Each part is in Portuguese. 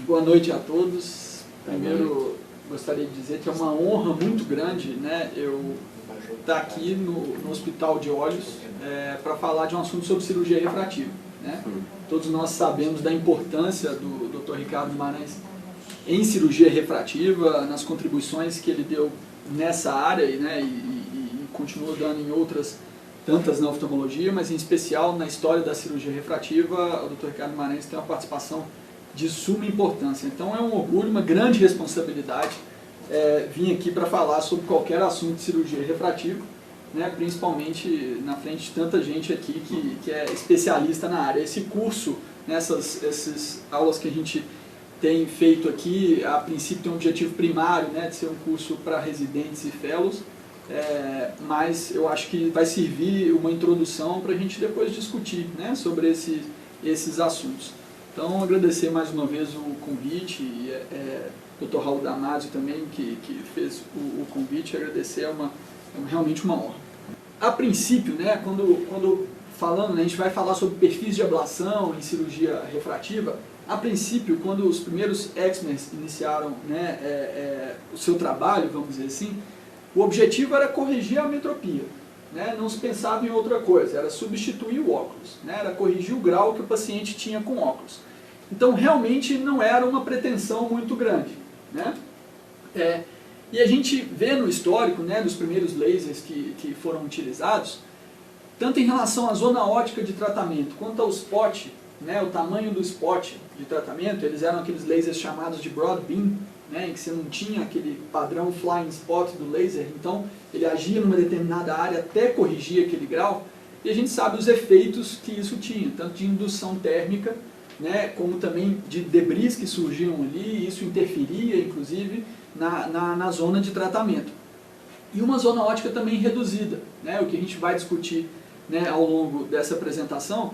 Boa noite a todos. Primeiro, gostaria de dizer que é uma honra muito grande, né, eu estar aqui no Hospital de Olhos para falar de um assunto sobre cirurgia refrativa. Né? Todos nós sabemos da importância do Dr. Ricardo Guimarães em cirurgia refrativa, nas contribuições que ele deu nessa área, né, e continua dando em outras tantas na oftalmologia, mas em especial na história da cirurgia refrativa, o Dr. Ricardo Guimarães tem uma participação de suma importância. Então é um orgulho, uma grande responsabilidade vir aqui para falar sobre qualquer assunto de cirurgia refrativa, né, principalmente na frente de tanta gente aqui que é especialista na área. Esse curso, essas aulas que a gente tem feito aqui, a princípio tem um objetivo primário, né, de ser um curso para residentes e fellows, mas eu acho que vai servir uma introdução para a gente depois discutir, né, sobre esses assuntos. Então, agradecer mais uma vez o convite, e Dr. Raul Damasio também, que fez o convite, agradecer, realmente uma honra. A princípio, né, quando falando, né, a gente vai falar sobre perfis de ablação em cirurgia refrativa. A princípio, quando os primeiros exmers iniciaram, né, o seu trabalho, vamos dizer assim, o objetivo era corrigir a ametropia, né? Não se pensava em outra coisa, era substituir o óculos, né? Era corrigir o grau que o paciente tinha com óculos. Então realmente não era uma pretensão muito grande, né? E a gente vê no histórico, né, dos primeiros lasers que foram utilizados, tanto em relação à zona ótica de tratamento quanto ao spot, né, o tamanho do spot de tratamento, eles eram aqueles lasers chamados de broad beam, né, em que você não tinha aquele padrão flying spot do laser, então ele agia numa determinada área até corrigir aquele grau, e a gente sabe os efeitos que isso tinha, tanto de indução térmica, né, como também de debris que surgiam ali, e isso interferia inclusive na zona de tratamento. E uma zona ótica também reduzida, né, o que a gente vai discutir, né, ao longo dessa apresentação,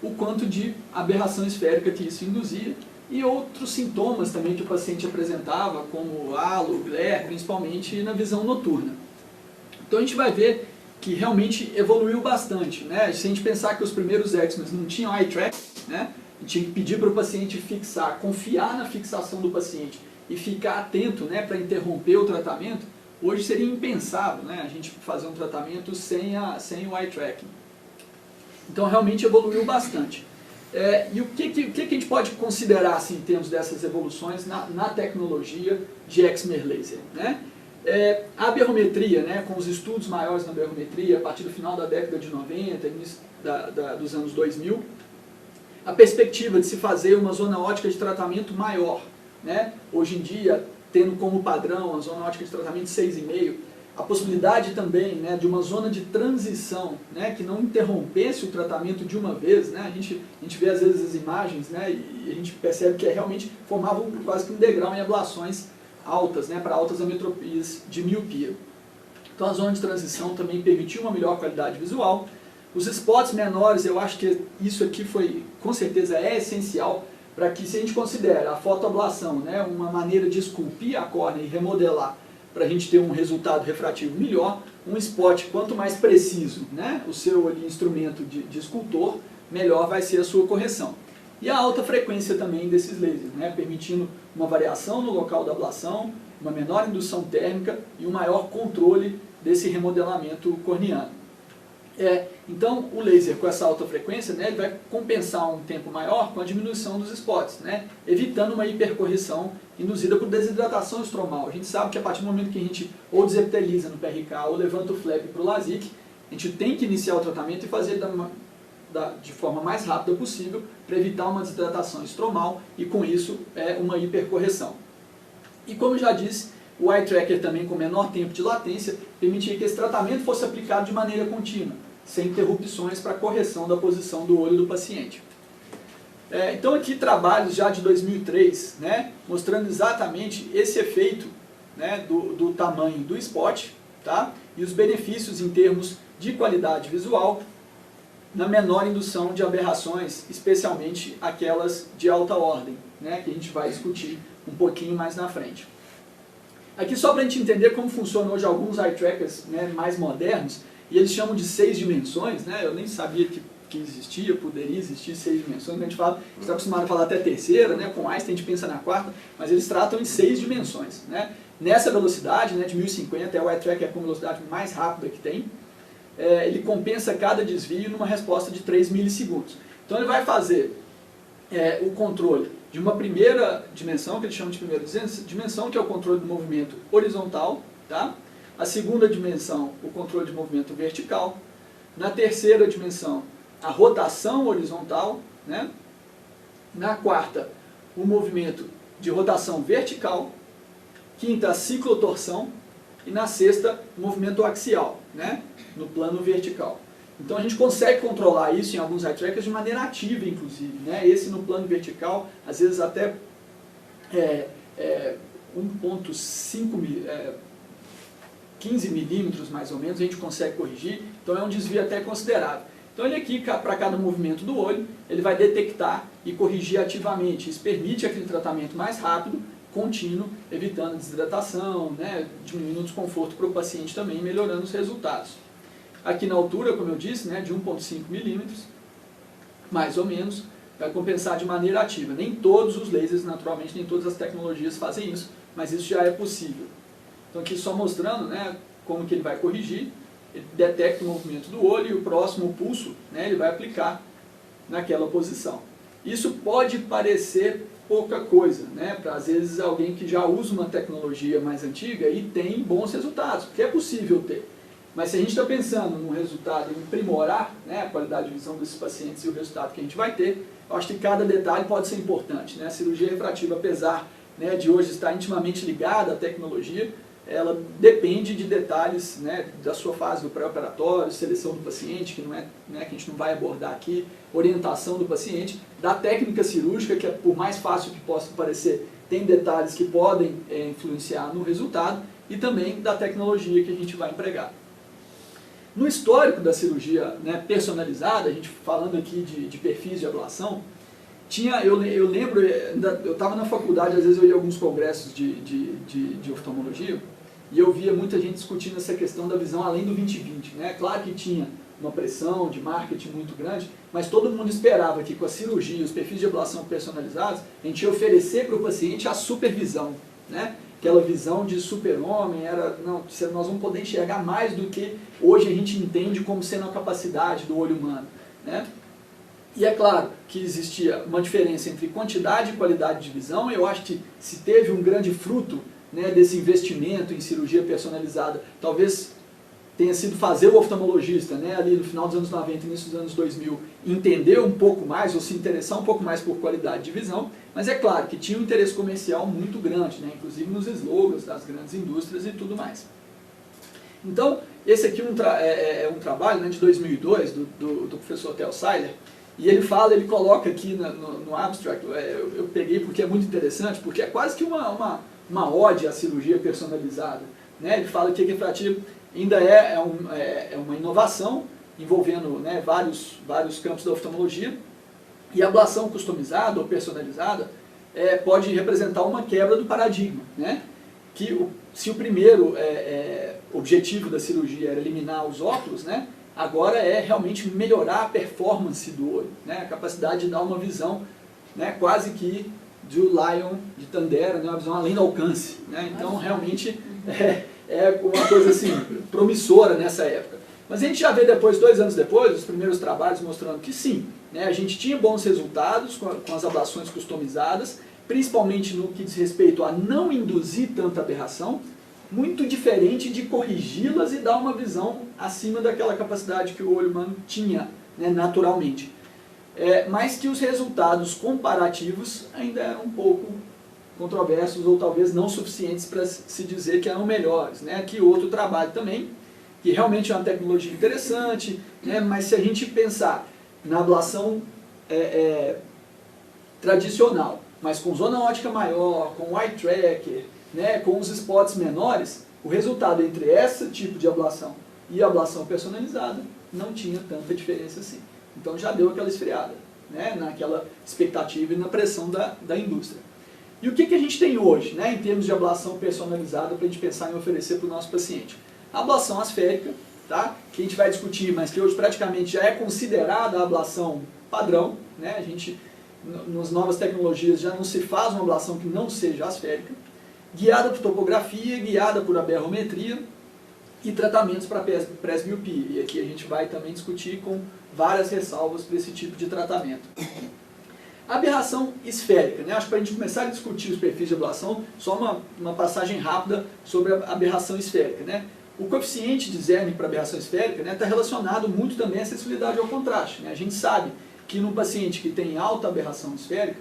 o quanto de aberração esférica que isso induzia, e outros sintomas também que o paciente apresentava, como halo, glare, principalmente na visão noturna. Então a gente vai ver que realmente evoluiu bastante, né? Se a gente pensar que os primeiros exmers não tinham eye track, né? A gente tinha que pedir para o paciente fixar, confiar na fixação do paciente e ficar atento, né, para interromper o tratamento. Hoje seria impensável, né, a gente fazer um tratamento sem o eye tracking. Então realmente evoluiu bastante. E o que a gente pode considerar assim, em termos dessas evoluções na tecnologia de exmer laser, né? A aberrometria, né, com os estudos maiores na aberrometria, a partir do final da década de 90, início dos anos 2000, a perspectiva de se fazer uma zona ótica de tratamento maior, né? Hoje em dia, tendo como padrão a zona ótica de tratamento de 6,5, a possibilidade também, né, de uma zona de transição, né, que não interrompesse o tratamento de uma vez, né, a gente vê às vezes as imagens, né, e a gente percebe que realmente formavam quase que um degrau em ablações altas, né, para altas ametropias de miopia. Então a zona de transição também permitiu uma melhor qualidade visual. Os spots menores, eu acho que isso aqui com certeza é essencial para que, se a gente considera a fotoablação, né, uma maneira de esculpir a córnea e remodelar, para a gente ter um resultado refrativo melhor, um spot quanto mais preciso, né, o seu ali, instrumento de escultor, melhor vai ser a sua correção. E a alta frequência também desses lasers, né, permitindo uma variação no local da ablação, uma menor indução térmica e um maior controle desse remodelamento corneano. Então o laser com essa alta frequência, né, ele vai compensar um tempo maior com a diminuição dos spots, né, evitando uma hipercorreção induzida por desidratação estromal. A gente sabe que a partir do momento que a gente ou desepiteliza no PRK ou levanta o flap para o LASIK, a gente tem que iniciar o tratamento e fazer de forma mais rápida possível para evitar uma desidratação estromal e com isso uma hipercorreção. E como eu já disse, o eye tracker também com menor tempo de latência permitia que esse tratamento fosse aplicado de maneira contínua, sem interrupções para a correção da posição do olho do paciente. Então aqui trabalhos já de 2003, né, mostrando exatamente esse efeito, né, do tamanho do spot, tá, e os benefícios em termos de qualidade visual na menor indução de aberrações, especialmente aquelas de alta ordem, né, que a gente vai discutir um pouquinho mais na frente. Aqui só para a gente entender como funcionam hoje alguns eye trackers, né, mais modernos, e eles chamam de 6 dimensões, né, eu nem sabia que que existia, poderia existir 6 dimensões, a gente fala, está acostumado a falar até terceira, né? Com Einstein a gente pensa na quarta, mas eles tratam em 6 dimensões. Né? Nessa velocidade, né, de 1050, o eye tracker é a velocidade mais rápida que tem, ele compensa cada desvio numa resposta de 3 milissegundos. Então ele vai fazer o controle de uma primeira dimensão, que eles chamam de primeira dimensão, que é o controle do movimento horizontal, tá? A segunda dimensão, o controle de movimento vertical. Na terceira dimensão, a rotação horizontal, né? Na quarta, o movimento de rotação vertical. Quinta, a ciclotorção. E na sexta, o movimento axial, né? No plano vertical. Então a gente consegue controlar isso em alguns eye trackers de maneira ativa, inclusive. Né? Esse no plano vertical, às vezes até 1,5 15 milímetros mais ou menos, a gente consegue corrigir, então é um desvio até considerável. Então ele aqui, para cada movimento do olho, ele vai detectar e corrigir ativamente. Isso permite aquele tratamento mais rápido, contínuo, evitando desidratação, né, diminuindo o desconforto para o paciente também, melhorando os resultados. Aqui na altura, como eu disse, né, de 1,5 milímetros, mais ou menos, vai compensar de maneira ativa. Nem todos os lasers, naturalmente, nem todas as tecnologias fazem isso, mas isso já é possível. Então aqui só mostrando, né, como que ele vai corrigir, ele detecta o movimento do olho e o próximo pulso, né, ele vai aplicar naquela posição. Isso pode parecer pouca coisa, né, para às vezes alguém que já usa uma tecnologia mais antiga e tem bons resultados, porque é possível ter. Mas se a gente está pensando no resultado, em aprimorar, né, a qualidade de visão desses pacientes e o resultado que a gente vai ter, eu acho que cada detalhe pode ser importante. Né? A cirurgia refrativa, apesar, né, de hoje estar intimamente ligada à tecnologia, ela depende de detalhes, né, da sua fase do pré-operatório, seleção do paciente, que não é, né, que a gente não vai abordar aqui, orientação do paciente, da técnica cirúrgica, que por mais fácil que possa parecer, tem detalhes que podem influenciar no resultado, e também da tecnologia que a gente vai empregar. No histórico da cirurgia, né, personalizada, a gente falando aqui de perfis de ablação, eu lembro, eu estava na faculdade, às vezes eu ia a alguns congressos de oftalmologia, e eu via muita gente discutindo essa questão da visão além do 20/20. Né? Claro que tinha uma pressão de marketing muito grande, mas todo mundo esperava que com a cirurgia, os perfis de ablação personalizados, a gente ia oferecer para o paciente a supervisão. Né? Aquela visão de super-homem, nós vamos poder enxergar mais do que hoje a gente entende como sendo a capacidade do olho humano. Né? E é claro que existia uma diferença entre quantidade e qualidade de visão. Eu acho que se teve um grande fruto, né, desse investimento em cirurgia personalizada, talvez tenha sido fazer o oftalmologista, né, ali no final dos anos 90 e início dos anos 2000, entender um pouco mais ou se interessar um pouco mais por qualidade de visão, mas é claro que tinha um interesse comercial muito grande, né, inclusive nos slogans das grandes indústrias e tudo mais. Então, esse aqui é um trabalho, né, de 2002 do professor Theo Seiler, e ele coloca aqui no abstract, eu peguei porque é muito interessante, porque é quase que uma ode à cirurgia personalizada. Né? Ele fala que a refrativa ainda é uma inovação, envolvendo, né, vários campos da oftalmologia, e a ablação customizada ou personalizada pode representar uma quebra do paradigma. Né? Que se o primeiro objetivo da cirurgia era eliminar os óculos, né, agora é realmente melhorar a performance do olho, né, a capacidade de dar uma visão, né, quase que do Lion de Tandera, né, uma visão além do alcance. Né? Então, realmente, é uma coisa assim, promissora nessa época. Mas a gente já vê depois, 2 anos depois, os primeiros trabalhos mostrando que sim, né, a gente tinha bons resultados com as ablações customizadas, principalmente no que diz respeito a não induzir tanta aberração, muito diferente de corrigi-las e dar uma visão acima daquela capacidade que o olho humano tinha, né, naturalmente. Mas que os resultados comparativos ainda eram um pouco controversos ou talvez não suficientes para se dizer que eram melhores. Né? Aqui outro trabalho também, que realmente é uma tecnologia interessante, né? Mas se a gente pensar na ablação tradicional, mas com zona óptica maior, com eye tracker, né, com os spots menores, o resultado entre esse tipo de ablação e a ablação personalizada não tinha tanta diferença assim. Então já deu aquela esfriada, né, naquela expectativa e na pressão da indústria. E o que a gente tem hoje, né, em termos de ablação personalizada para a gente pensar em oferecer para o nosso paciente? A ablação asférica, tá? Que a gente vai discutir, mas que hoje praticamente já é considerada a ablação padrão, né? A gente, nas novas tecnologias, já não se faz uma ablação que não seja asférica, guiada por topografia, guiada por aberrometria e tratamentos para presbiopia. E aqui a gente vai também discutir com várias ressalvas para esse tipo de tratamento. Aberração esférica, né? Acho que para a gente começar a discutir os perfis de ablação, só uma passagem rápida sobre a aberração esférica, né? O coeficiente de Zerning para aberração esférica está relacionado muito também à sensibilidade ao contraste, né? A gente sabe que num paciente que tem alta aberração esférica,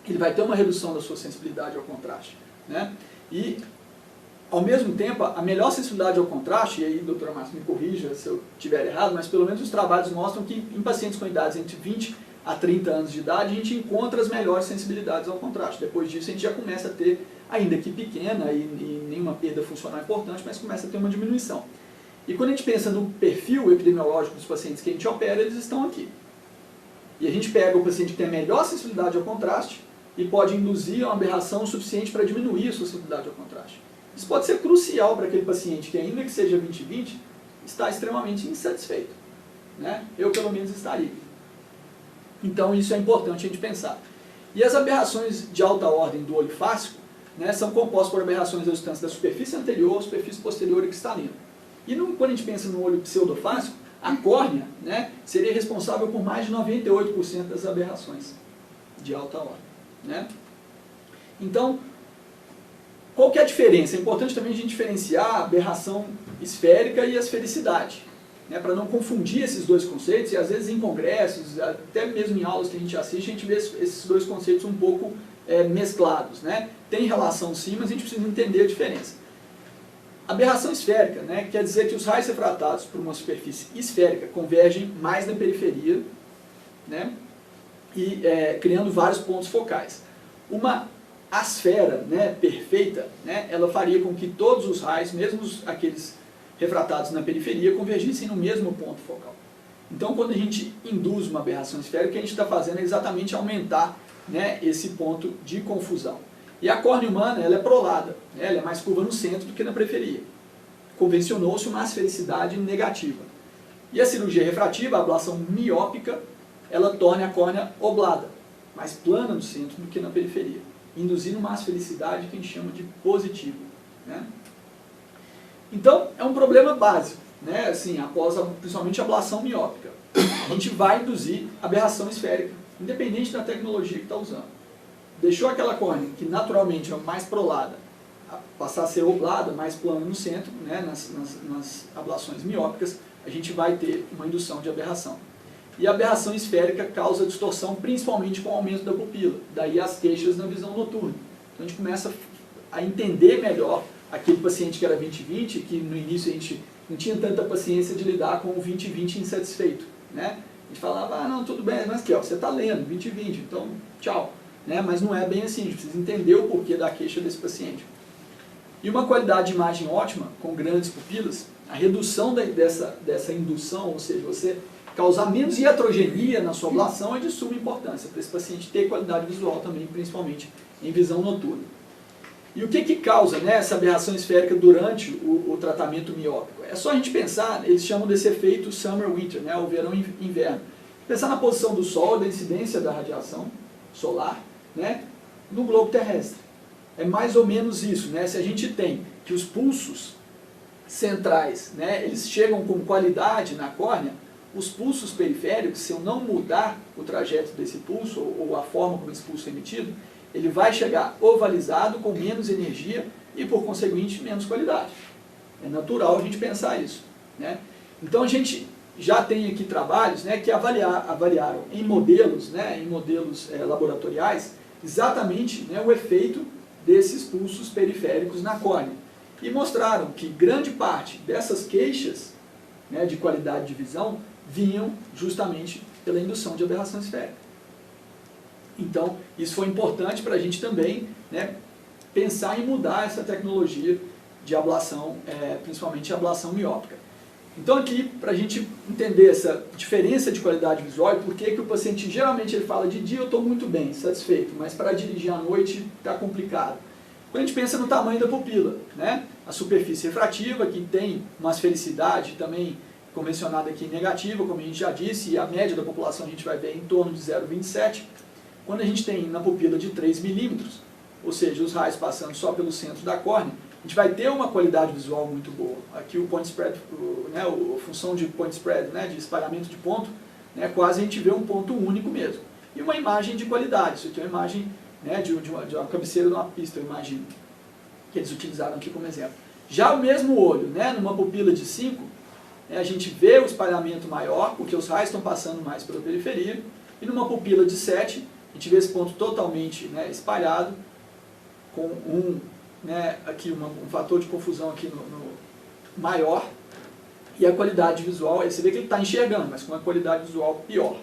ele vai ter uma redução da sua sensibilidade ao contraste, né? E, ao mesmo tempo, a melhor sensibilidade ao contraste, e aí, doutora Márcia, me corrija se eu estiver errado, mas pelo menos os trabalhos mostram que em pacientes com idades entre 20 a 30 anos de idade, a gente encontra as melhores sensibilidades ao contraste. Depois disso, a gente já começa a ter, ainda que pequena e nenhuma perda funcional importante, mas começa a ter uma diminuição. E quando a gente pensa no perfil epidemiológico dos pacientes que a gente opera, eles estão aqui. E a gente pega o paciente que tem a melhor sensibilidade ao contraste e pode induzir uma aberração suficiente para diminuir a sua sensibilidade ao contraste. Isso pode ser crucial para aquele paciente que, ainda que seja 20/20, está extremamente insatisfeito, né? Eu, pelo menos, estaria. Então, isso é importante a gente pensar. E as aberrações de alta ordem do olho fáscico, né, são compostas por aberrações da distância da superfície anterior à superfície posterior e cristalina. E quando a gente pensa no olho pseudofáscico, a córnea, né, seria responsável por mais de 98% das aberrações de alta ordem, né? Então, qual que é a diferença? É importante também a gente diferenciar a aberração esférica e a esfericidade, né, para não confundir esses dois conceitos, e às vezes em congressos, até mesmo em aulas que a gente assiste, a gente vê esses dois conceitos um pouco mesclados, né? Tem relação sim, mas a gente precisa entender a diferença. Aberração esférica, né, quer dizer que os raios refratados por uma superfície esférica convergem mais na periferia, né, e criando vários pontos focais. Uma asfera, né, perfeita, né, ela faria com que todos os raios, mesmo aqueles refratados na periferia, convergissem no mesmo ponto focal. Então, quando a gente induz uma aberração esférica, o que a gente está fazendo é exatamente aumentar, né, esse ponto de confusão. E a córnea humana, ela é prolada, né, ela é mais curva no centro do que na periferia. Convencionou-se uma asfericidade negativa. E a cirurgia refrativa, a ablação miópica, ela torna a córnea oblada, mais plana no centro do que na periferia, induzindo uma asfericidade que a gente chama de positiva, né? Então, é um problema básico, né? Assim, após principalmente a ablação miópica. A gente vai induzir aberração esférica, independente da tecnologia que está usando. Deixou aquela córnea, que naturalmente é mais prolada, passar a ser oblada, mais plana no centro, né? nas ablações miópicas, a gente vai ter uma indução de aberração. E a aberração esférica causa distorção, principalmente com o aumento da pupila. Daí as queixas na visão noturna. Então a gente começa a entender melhor aquele paciente que era 20/20, que no início a gente não tinha tanta paciência de lidar com o 20/20 insatisfeito, né? A gente falava, ah, não, tudo bem, mas que, ó, você está lendo 20/20, então tchau, né? Mas não é bem assim, a gente precisa entender o porquê da queixa desse paciente. E uma qualidade de imagem ótima, com grandes pupilas, a redução dessa indução, ou seja, você causar menos iatrogenia na sua ablação, é de suma importância para esse paciente ter qualidade visual também, principalmente em visão noturna. E o que causa, né, essa aberração esférica durante o tratamento miópico? É só a gente pensar, eles chamam desse efeito summer-winter, né, o verão e inverno. Pensar na posição do Sol, da incidência da radiação solar, né, no globo terrestre. É mais ou menos isso, né? Se a gente tem que os pulsos centrais, né, eles chegam com qualidade na córnea, os pulsos periféricos, se eu não mudar o trajeto desse pulso, ou a forma como esse pulso é emitido, ele vai chegar ovalizado, com menos energia e, por conseguinte, menos qualidade. É natural a gente pensar isso, né? Então a gente já tem aqui trabalhos, né, que avaliaram em modelos, né, em modelos laboratoriais, exatamente, né, o efeito desses pulsos periféricos na córnea. E mostraram que grande parte dessas queixas, né, de qualidade de visão vinham justamente pela indução de aberração esférica. Então, isso foi importante para a gente também, né, pensar em mudar essa tecnologia de ablação, principalmente a ablação miópica. Então aqui, para a gente entender essa diferença de qualidade visual e por que o paciente geralmente ele fala de dia eu estou muito bem, satisfeito, mas para dirigir à noite está complicado. Quando a gente pensa no tamanho da pupila, né? A superfície refrativa, que tem uma esfericidade também convencionada aqui negativa, como a gente já disse, e a média da população a gente vai ver em torno de 0,27. Quando a gente tem na pupila de 3 milímetros, ou seja, os raios passando só pelo centro da córnea, a gente vai ter uma qualidade visual muito boa. Aqui o point spread, né, a função de point spread, né, de espalhamento de ponto, né, quase a gente vê um ponto único mesmo. E uma imagem de qualidade, isso aqui é uma imagem, né, de uma cabeceira de uma pista, eu imagino, que eles utilizaram aqui como exemplo. Já o mesmo olho, né, numa pupila de 5, a gente vê o espalhamento maior, porque os raios estão passando mais pela periferia, e numa pupila de 7, a gente vê esse ponto totalmente, né, espalhado, com aqui um fator de confusão aqui no maior, e a qualidade visual, você vê que ele está enxergando, mas com uma qualidade visual pior.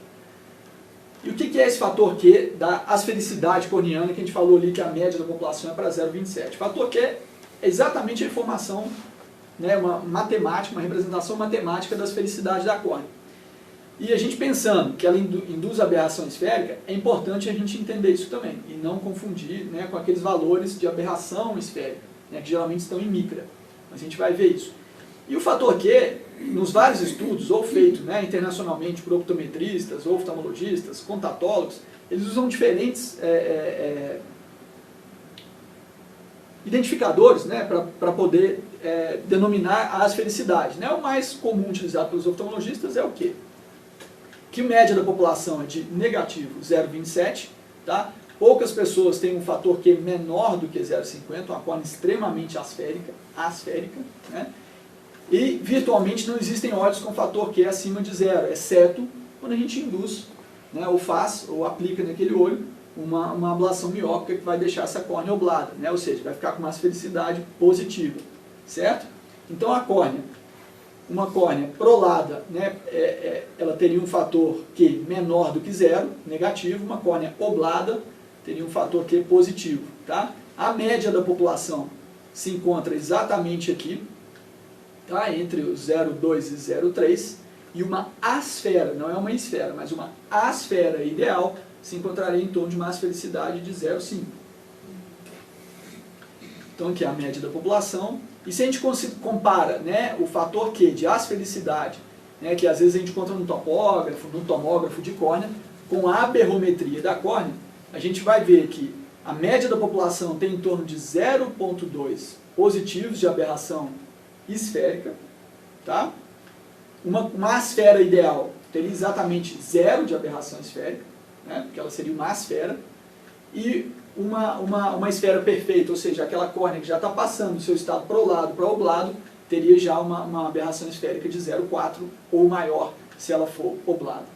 E o que é esse fator Q da asfericidade corneana, que a gente falou ali que a média da população é para 0,27? O fator Q é exatamente a informação, né, uma matemática, uma representação matemática da asfericidade da córnea. E a gente pensando que ela induz aberração esférica, é importante a gente entender isso também, e não confundir, né, com aqueles valores de aberração esférica, né, que geralmente estão em micra. Mas a gente vai ver isso. E o fator Q, nos vários estudos, ou feito, né, internacionalmente por optometristas, ou oftalmologistas, contatólogos, eles usam diferentes identificadores, né, para poder denominar a asfericidade, né? O mais comum utilizado pelos oftalmologistas é o quê? Que a média da população é de negativo 0,27, tá? Poucas pessoas têm um fator Q menor do que 0,50, uma córnea extremamente asférica, né? E virtualmente não existem olhos com fator Q acima de 0, exceto quando a gente induz, né, ou faz, ou aplica naquele olho uma ablação miópica que vai deixar essa córnea oblada, né? Ou seja, vai ficar com uma asfericidade positiva, certo? Então a córnea, uma córnea prolada, né, ela teria um fator Q menor do que 0, negativo, uma córnea oblada teria um fator Q positivo, tá? A média da população se encontra exatamente aqui, tá? Entre o 0,2 e 0,3, e uma asfera, não é uma esfera, mas uma asfera ideal se encontraria em torno de uma asfericidade de 0,5. Então aqui é a média da população. E se a gente compara, né, o fator Q de asfericidade, né, que às vezes a gente encontra no tomógrafo de córnea, com a aberrometria da córnea, a gente vai ver que a média da população tem em torno de 0,2 positivos de aberração esférica, tá? Uma asfera ideal teria exatamente 0 de aberração esférica, né, porque ela seria uma asfera, e uma esfera perfeita, ou seja, aquela córnea que já está passando do seu estado prolado para oblado, teria já uma aberração esférica de 0,4 ou maior, se ela for oblada,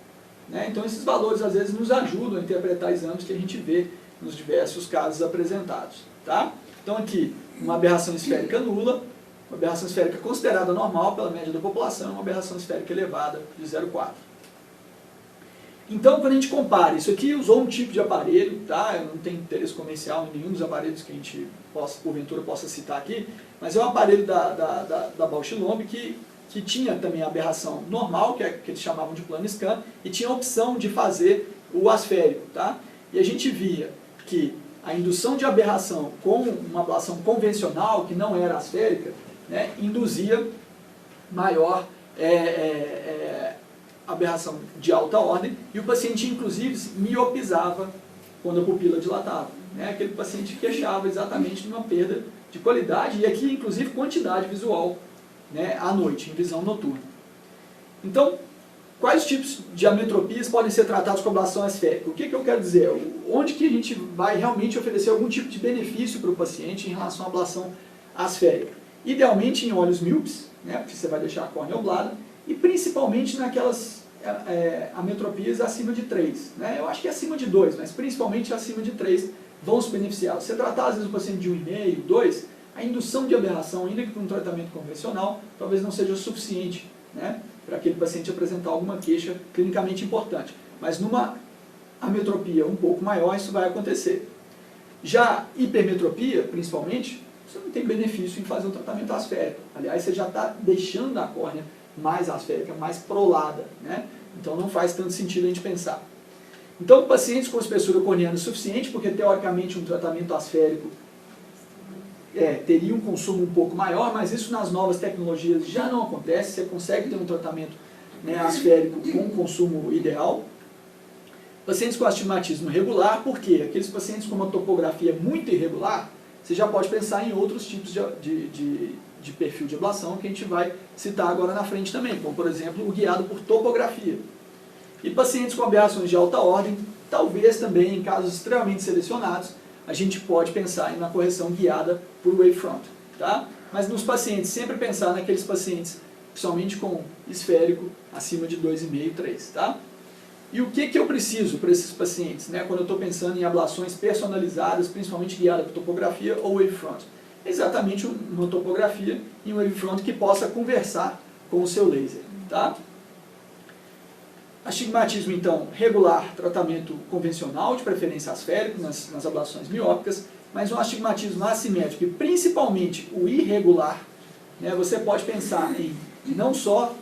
né? Então esses valores às vezes nos ajudam a interpretar exames que a gente vê nos diversos casos apresentados, tá? Então aqui, uma aberração esférica nula, uma aberração esférica considerada normal pela média da população, uma aberração esférica elevada de 0,4. Então, quando a gente compara, isso aqui usou um tipo de aparelho, tá? Eu não tenho interesse comercial em nenhum dos aparelhos que a gente, porventura, possa citar aqui, mas é um aparelho da Bausch & Lomb que tinha também a aberração normal, que eles chamavam de plano scan, e tinha a opção de fazer o asférico, tá? E a gente via que a indução de aberração com uma ablação convencional, que não era asférica, né, induzia maior aberração de alta ordem, e o paciente inclusive miopizava quando a pupila dilatava, né? Aquele paciente queixava exatamente de uma perda de qualidade, e aqui inclusive quantidade visual, né, à noite, em visão noturna. Então, quais tipos de ametropias podem ser tratados com ablação esférica? O que eu quero dizer? Onde que a gente vai realmente oferecer algum tipo de benefício para o paciente em relação à ablação esférica? Idealmente em olhos míopes, né, porque você vai deixar a córnea oblada, e principalmente naquelas ametropias acima de 3. Né? Eu acho que é acima de 2, mas principalmente acima de 3 vão se beneficiar. Se você tratar às vezes o paciente de 1,5, 2, a indução de aberração, ainda que com um tratamento convencional, talvez não seja suficiente, né, para aquele paciente apresentar alguma queixa clinicamente importante. Mas numa ametropia um pouco maior, isso vai acontecer. Já hipermetropia, principalmente, você não tem benefício em fazer um tratamento asférico. Aliás, você já está deixando a córnea mais asférica, mais prolada, né? Então não faz tanto sentido a gente pensar. Então, pacientes com espessura corneana suficiente, porque teoricamente um tratamento asférico teria um consumo um pouco maior, mas isso nas novas tecnologias já não acontece, você consegue ter um tratamento, né, asférico com consumo ideal. Pacientes com astigmatismo regular, por quê? Aqueles pacientes com uma topografia muito irregular, você já pode pensar em outros tipos de perfil de ablação que a gente vai citar agora na frente também, como por exemplo o guiado por topografia. E pacientes com aberrações de alta ordem, talvez também em casos extremamente selecionados, a gente pode pensar em uma correção guiada por wavefront, tá? Mas nos pacientes, sempre pensar naqueles pacientes, principalmente com esférico, acima de 2,5, 3, tá? E o que eu preciso para esses pacientes, né, quando eu estou pensando em ablações personalizadas, principalmente guiada por topografia ou wavefront? Exatamente uma topografia e um wavefront que possa conversar com o seu laser, tá? Astigmatismo, então, regular, tratamento convencional, de preferência asférico, nas ablações miópicas, mas um astigmatismo assimétrico, e principalmente o irregular, né, você pode pensar em não só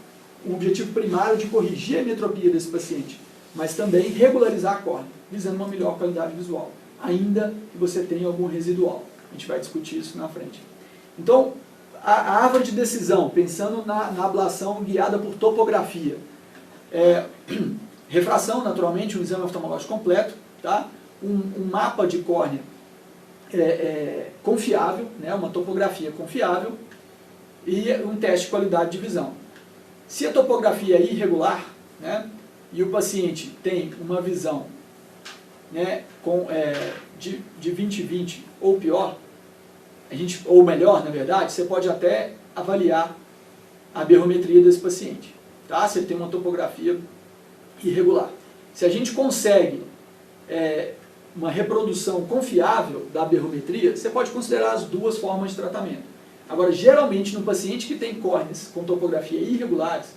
o objetivo primário de corrigir a metropia desse paciente, mas também regularizar a córnea, visando uma melhor qualidade visual, ainda que você tenha algum residual. A gente vai discutir isso na frente. Então, a árvore de decisão, pensando na ablação guiada por topografia, refração, naturalmente, um exame oftalmológico completo, tá? Um mapa de córnea confiável, né? Uma topografia confiável e um teste de qualidade de visão. Se a topografia é irregular, né, e o paciente tem uma visão, né, de 20/20 ou pior, ou melhor, na verdade, você pode até avaliar a berrometria desse paciente, tá? Se ele tem uma topografia irregular. Se a gente consegue uma reprodução confiável da berrometria, você pode considerar as duas formas de tratamento. Agora, geralmente, no paciente que tem córneas com topografia irregulares,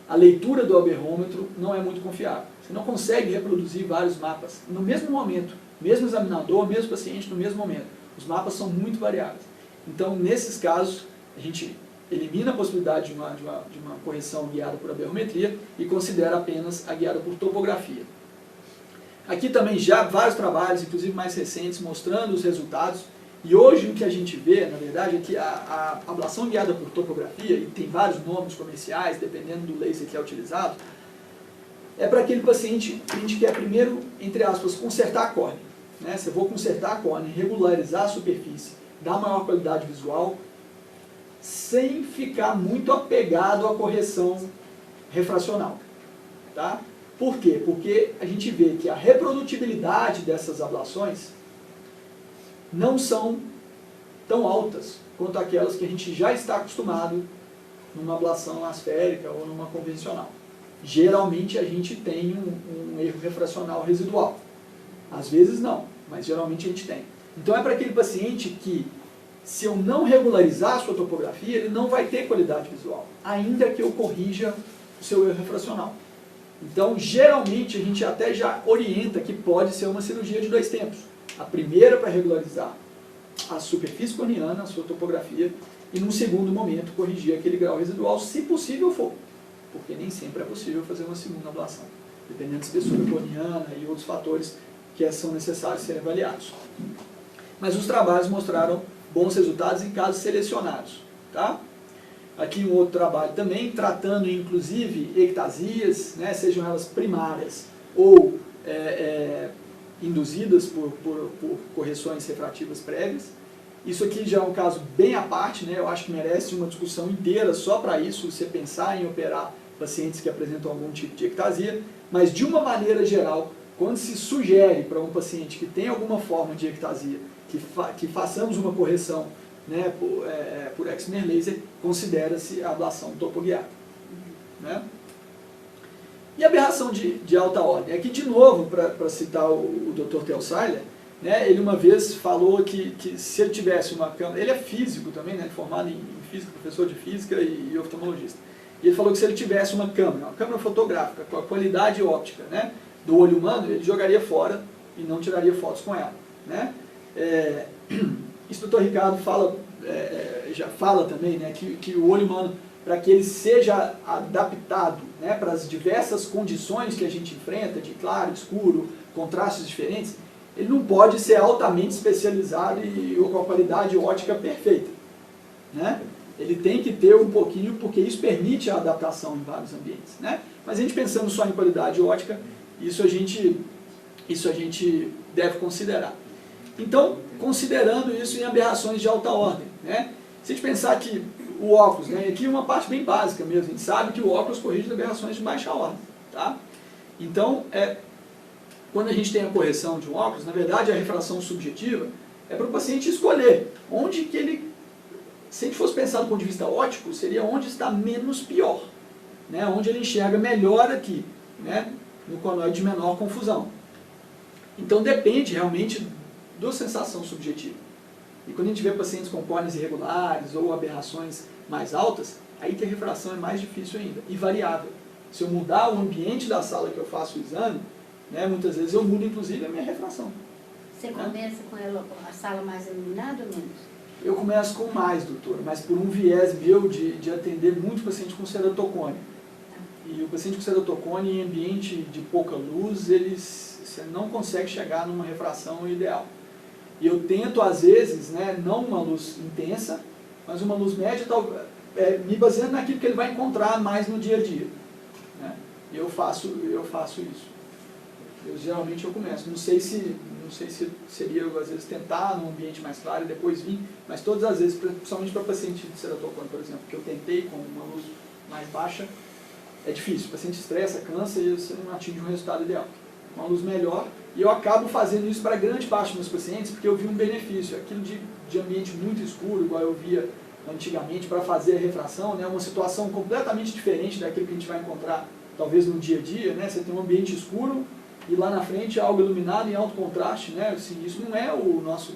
a leitura do aberrômetro não é muito confiável. Você não consegue reproduzir vários mapas no mesmo momento, mesmo examinador, mesmo paciente, no mesmo momento. Os mapas são muito variáveis. Então, nesses casos, a gente elimina a possibilidade de uma correção guiada por aberrometria e considera apenas a guiada por topografia. Aqui também já vários trabalhos, inclusive mais recentes, mostrando os resultados. E hoje o que a gente vê, na verdade, é que a ablação guiada por topografia, e tem vários nomes comerciais, dependendo do laser que é utilizado, é para aquele paciente que a gente quer primeiro, entre aspas, consertar a córnea. Né? Se eu vou consertar a córnea, regularizar a superfície, dar maior qualidade visual, sem ficar muito apegado à correção refracional. Tá? Por quê? Porque a gente vê que a reprodutibilidade dessas ablações não são tão altas quanto aquelas que a gente já está acostumado numa ablação asférica ou numa convencional. Geralmente a gente tem um erro refracional residual. Às vezes não, mas geralmente a gente tem. Então é para aquele paciente que, se eu não regularizar a sua topografia, ele não vai ter qualidade visual, ainda que eu corrija o seu erro refracional. Então, geralmente, a gente até já orienta que pode ser uma cirurgia de 2 tempos. A primeira para regularizar a superfície corneana, a sua topografia, e num segundo momento corrigir aquele grau residual, se possível for. Porque nem sempre é possível fazer uma segunda ablação, dependendo da espessura corneana e outros fatores que são necessários serem avaliados. Mas os trabalhos mostraram bons resultados em casos selecionados. Tá? Aqui um outro trabalho também, tratando inclusive ectasias, né, sejam elas primárias ou induzidas por correções refrativas prévias. Isso aqui já é um caso bem à parte, né, eu acho que merece uma discussão inteira só para isso, você pensar em operar pacientes que apresentam algum tipo de ectasia, mas de uma maneira geral, quando se sugere para um paciente que tem alguma forma de ectasia, que façamos uma correção, né, por excimer laser, considera-se a ablação topoguiada. Né? E a aberração de alta ordem? Aqui, de novo, para citar o Dr. Theo Seiler, né, ele uma vez falou que se ele tivesse uma câmera, ele é físico também, né, formado em física, professor de física e oftalmologista, e ele falou que se ele tivesse uma câmera fotográfica com a qualidade óptica, né, do olho humano, ele jogaria fora e não tiraria fotos com ela. Né? Isso o Dr. Ricardo já fala também, né, que o olho humano, para que ele seja adaptado, né, para as diversas condições que a gente enfrenta, de claro, escuro, contrastes diferentes, ele não pode ser altamente especializado e com a qualidade ótica perfeita, né? Ele tem que ter um pouquinho, porque isso permite a adaptação em vários ambientes, né? Mas a gente pensando só em qualidade ótica, isso a gente deve considerar. Então, considerando isso em aberrações de alta ordem, né? Se a gente pensar que o óculos, né? Aqui é uma parte bem básica mesmo, a gente sabe que o óculos corrige aberrações de baixa ordem, tá? Então, quando a gente tem a correção de um óculos, na verdade a refração subjetiva é para o paciente escolher onde que ele, se a gente fosse pensar do ponto de vista óptico, seria onde está menos pior, né? Onde ele enxerga melhor aqui, né? No conoide de menor confusão. Então depende realmente da sensação subjetiva. E quando a gente vê pacientes com córneas irregulares ou aberrações mais altas, aí que a refração é mais difícil ainda e variável. Se eu mudar o ambiente da sala que eu faço o exame, né, muitas vezes eu mudo inclusive a minha refração. Você começa com a sala mais iluminada ou menos? Eu começo com mais, doutora, mas por um viés meu de atender muito paciente com ceratocone. E o paciente com ceratocone em ambiente de pouca luz, você não consegue chegar numa refração ideal. E eu tento, às vezes, né, não uma luz intensa, mas uma luz média, me baseando naquilo que ele vai encontrar mais no dia a dia. Né? Eu faço isso. Geralmente eu começo. Não sei se seria, às vezes, tentar num ambiente mais claro e depois vir, mas todas as vezes, principalmente para paciente de ceratocone, por exemplo, que eu tentei com uma luz mais baixa, é difícil. O paciente estressa, cansa e você não atinge um resultado ideal. Uma luz melhor, e eu acabo fazendo isso para grande parte dos meus pacientes, porque eu vi um benefício. Aquilo de ambiente muito escuro, igual eu via antigamente, para fazer a refração, né, uma situação completamente diferente daquilo que a gente vai encontrar, talvez no dia a dia, né, você tem um ambiente escuro, e lá na frente algo iluminado em alto contraste, né, assim, isso não é o nosso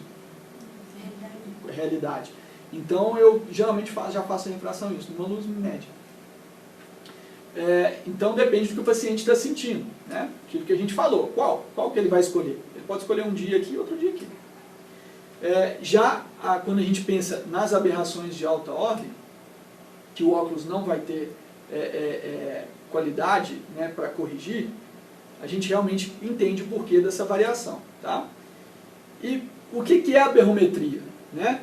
realidade. Então eu geralmente já faço a refração isso, numa luz média. Então depende do que o paciente está sentindo, né? Aquilo que a gente falou, qual que ele vai escolher? Ele pode escolher um dia aqui e outro dia aqui. Quando a gente pensa nas aberrações de alta ordem, que o óculos não vai ter qualidade, né, para corrigir, a gente realmente entende o porquê dessa variação, tá? E o que é a aberrometria, né?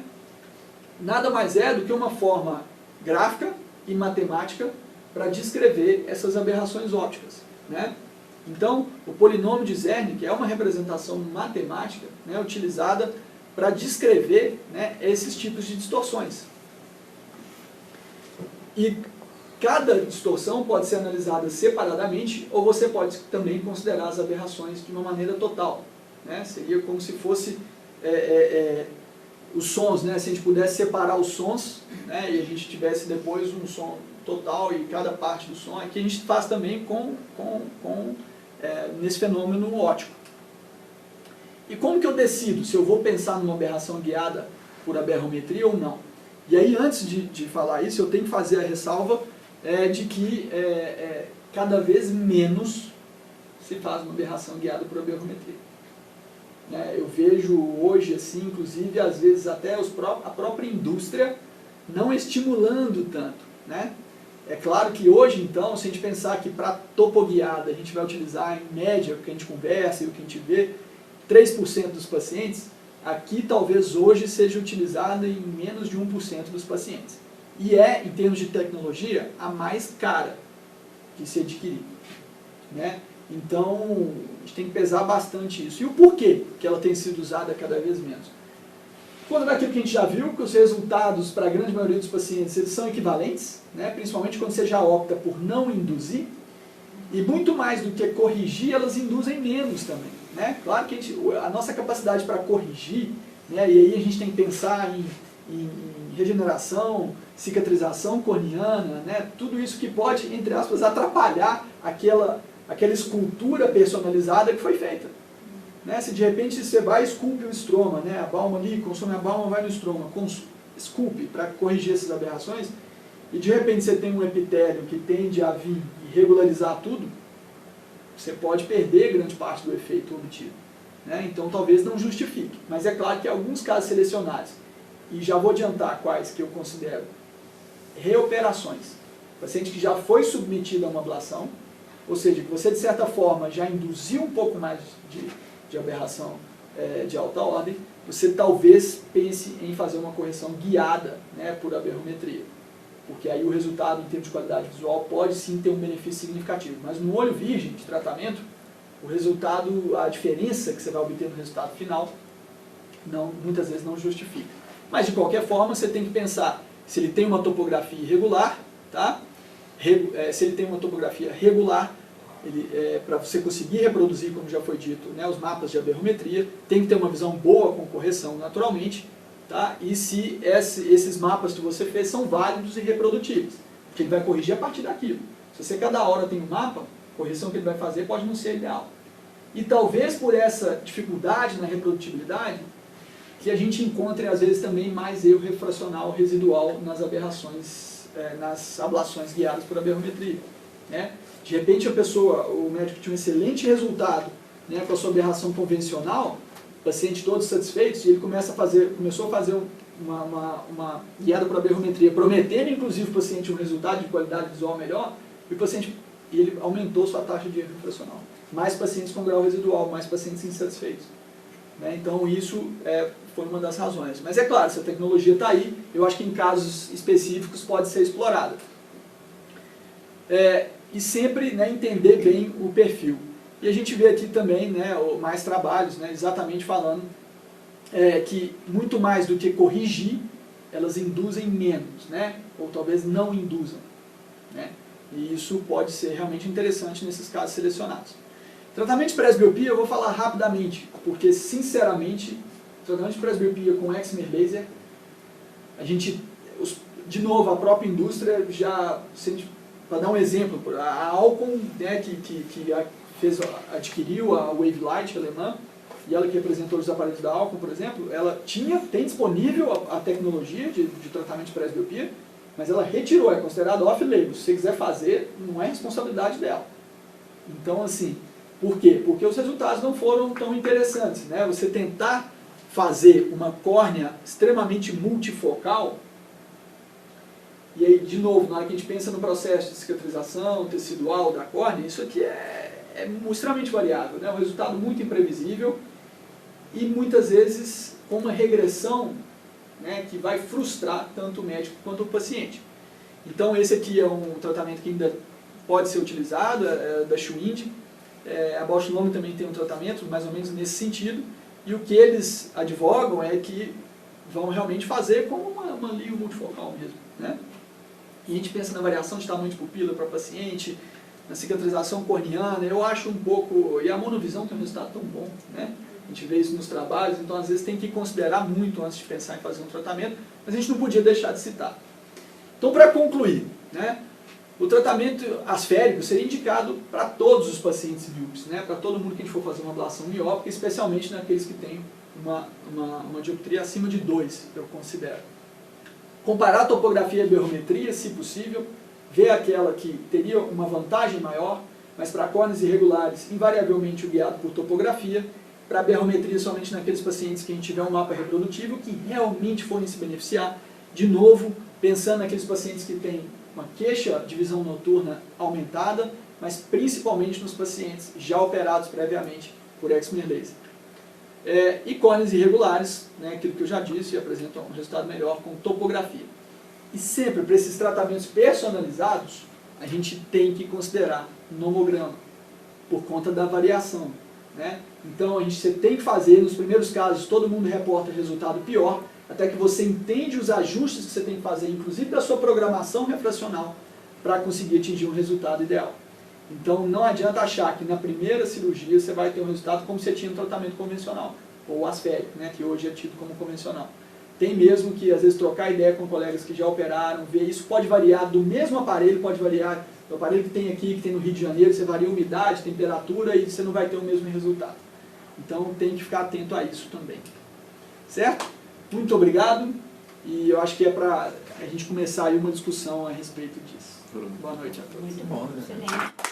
Nada mais é do que uma forma gráfica e matemática para descrever essas aberrações ópticas, né? Então, o polinômio de Zernike é uma representação matemática, né, utilizada para descrever, né, esses tipos de distorções. E cada distorção pode ser analisada separadamente, ou você pode também considerar as aberrações de uma maneira total, né? Seria como se fosse os sons, né? Se a gente pudesse separar os sons, né, e a gente tivesse depois um som total e cada parte do som, que a gente faz também nesse fenômeno óptico. E como que eu decido se eu vou pensar numa aberração guiada por aberrometria ou não? E aí, antes de falar isso, eu tenho que fazer a ressalva de que cada vez menos se faz uma aberração guiada por aberrometria. Eu vejo hoje, assim, inclusive, às vezes até a própria indústria não estimulando tanto, né? É claro que hoje, então, se a gente pensar que para topoguiada a gente vai utilizar em média o que a gente conversa e o que a gente vê, 3% dos pacientes, aqui talvez hoje seja utilizada em menos de 1% dos pacientes. E em termos de tecnologia, a mais cara de se adquirir, né? Então, a gente tem que pesar bastante isso. E o porquê que ela tem sido usada cada vez menos? Quando daquilo que a gente já viu, que os resultados para a grande maioria dos pacientes eles são equivalentes, né? Principalmente quando você já opta por não induzir, e muito mais do que corrigir, elas induzem menos também, né? Claro que a nossa capacidade para corrigir, né? E aí a gente tem que pensar em regeneração, cicatrização corneana, né? Tudo isso que pode, entre aspas, atrapalhar aquela escultura personalizada que foi feita. Né? Se de repente você vai e esculpe o estroma, né? A balma ali, consome a balma, vai no estroma, esculpe para corrigir essas aberrações, e de repente você tem um epitélio que tende a vir e regularizar tudo, você pode perder grande parte do efeito obtido. Né? Então talvez não justifique, mas é claro que em alguns casos selecionados, e já vou adiantar quais que eu considero reoperações, paciente que já foi submetido a uma ablação, ou seja, que você de certa forma já induziu um pouco mais de aberração de alta ordem, você talvez pense em fazer uma correção guiada, né, por aberrometria. Porque aí o resultado em termos de qualidade visual pode sim ter um benefício significativo. Mas no olho virgem de tratamento, o resultado, a diferença que você vai obter no resultado final, muitas vezes não justifica. Mas de qualquer forma, você tem que pensar se ele tem uma topografia irregular, tá? Se ele tem uma topografia regular, para você conseguir reproduzir, como já foi dito, né, os mapas de aberrometria, tem que ter uma visão boa com correção naturalmente, tá? E se esses mapas que você fez são válidos e reprodutíveis, porque ele vai corrigir a partir daquilo. Se você cada hora tem um mapa, a correção que ele vai fazer pode não ser ideal. E talvez por essa dificuldade na reprodutibilidade, que a gente encontre às vezes também mais erro refracional residual nas aberrações, nas ablações guiadas por aberrometria, né? De repente o médico tinha um excelente resultado, né, com a sua aberração convencional, paciente todos satisfeitos, e ele começou a fazer uma guiada por aberrometria, prometendo inclusive o paciente um resultado de qualidade visual melhor, e ele aumentou sua taxa de erro refracional. Mais pacientes com grau residual, mais pacientes insatisfeitos. Né? Então isso foi uma das razões. Mas é claro, essa tecnologia está aí, eu acho que em casos específicos pode ser explorada. E sempre, né, entender bem o perfil. E a gente vê aqui também, né, mais trabalhos, né, exatamente falando que muito mais do que corrigir, elas induzem menos, né, ou talvez não induzam. Né, e isso pode ser realmente interessante nesses casos selecionados. Tratamento de presbiopia eu vou falar rapidamente, porque sinceramente, tratamento de presbiopia com excimer laser, de novo, a própria indústria já... Para dar um exemplo, a Alcon, né, que adquiriu a Wavelight alemã, e ela que representou os aparelhos da Alcon, por exemplo, ela tem disponível a tecnologia de tratamento de presbiopia, mas ela retirou, é considerado off-label. Se você quiser fazer, não é responsabilidade dela. Então, assim, por quê? Porque os resultados não foram tão interessantes. Né? Você tentar fazer uma córnea extremamente multifocal. E aí, de novo, na hora que a gente pensa no processo de cicatrização tecidual da córnea, isso aqui é extremamente variável, né? Um resultado muito imprevisível e muitas vezes com uma regressão, né, que vai frustrar tanto o médico quanto o paciente. Então esse aqui é um tratamento que ainda pode ser utilizado, da Schwind. A Bausch Lomb também tem um tratamento mais ou menos nesse sentido, e o que eles advogam é que vão realmente fazer como uma liga multifocal mesmo, né? E a gente pensa na variação de tamanho de pupila para paciente, na cicatrização corneana, eu acho um pouco... E a monovisão tem um resultado tão bom, né? A gente vê isso nos trabalhos, então às vezes tem que considerar muito antes de pensar em fazer um tratamento, mas a gente não podia deixar de citar. Então, para concluir, né, o tratamento asférico seria indicado para todos os pacientes míopes, né, para todo mundo que a gente for fazer uma ablação miópica, especialmente naqueles que têm uma dioptria acima de 2, eu considero. Comparar a topografia e a aberrometria, se possível, ver aquela que teria uma vantagem maior, mas para córneas irregulares, invariavelmente o guiado por topografia, para aberrometria somente naqueles pacientes que a gente tiver um mapa reprodutível que realmente forem se beneficiar, de novo, pensando naqueles pacientes que têm uma queixa de visão noturna aumentada, mas principalmente nos pacientes já operados previamente por excimer laser. E córneas irregulares, né, aquilo que eu já disse, apresentam um resultado melhor com topografia. E sempre, para esses tratamentos personalizados, a gente tem que considerar nomograma, por conta da variação. Né? Então, você tem que fazer, nos primeiros casos, todo mundo reporta resultado pior, até que você entende os ajustes que você tem que fazer, inclusive da sua programação refracional, para conseguir atingir um resultado ideal. Então, não adianta achar que na primeira cirurgia você vai ter um resultado como você tinha no tratamento convencional, ou asférico, né, que hoje é tido como convencional. Tem mesmo que, às vezes, trocar ideia com colegas que já operaram, ver isso pode variar do mesmo aparelho, pode variar do aparelho que tem aqui, que tem no Rio de Janeiro, você varia umidade, temperatura e você não vai ter o mesmo resultado. Então, tem que ficar atento a isso também. Certo? Muito obrigado, e eu acho que é para a gente começar aí uma discussão a respeito disso. Boa noite a todos. Muito bom, excelente.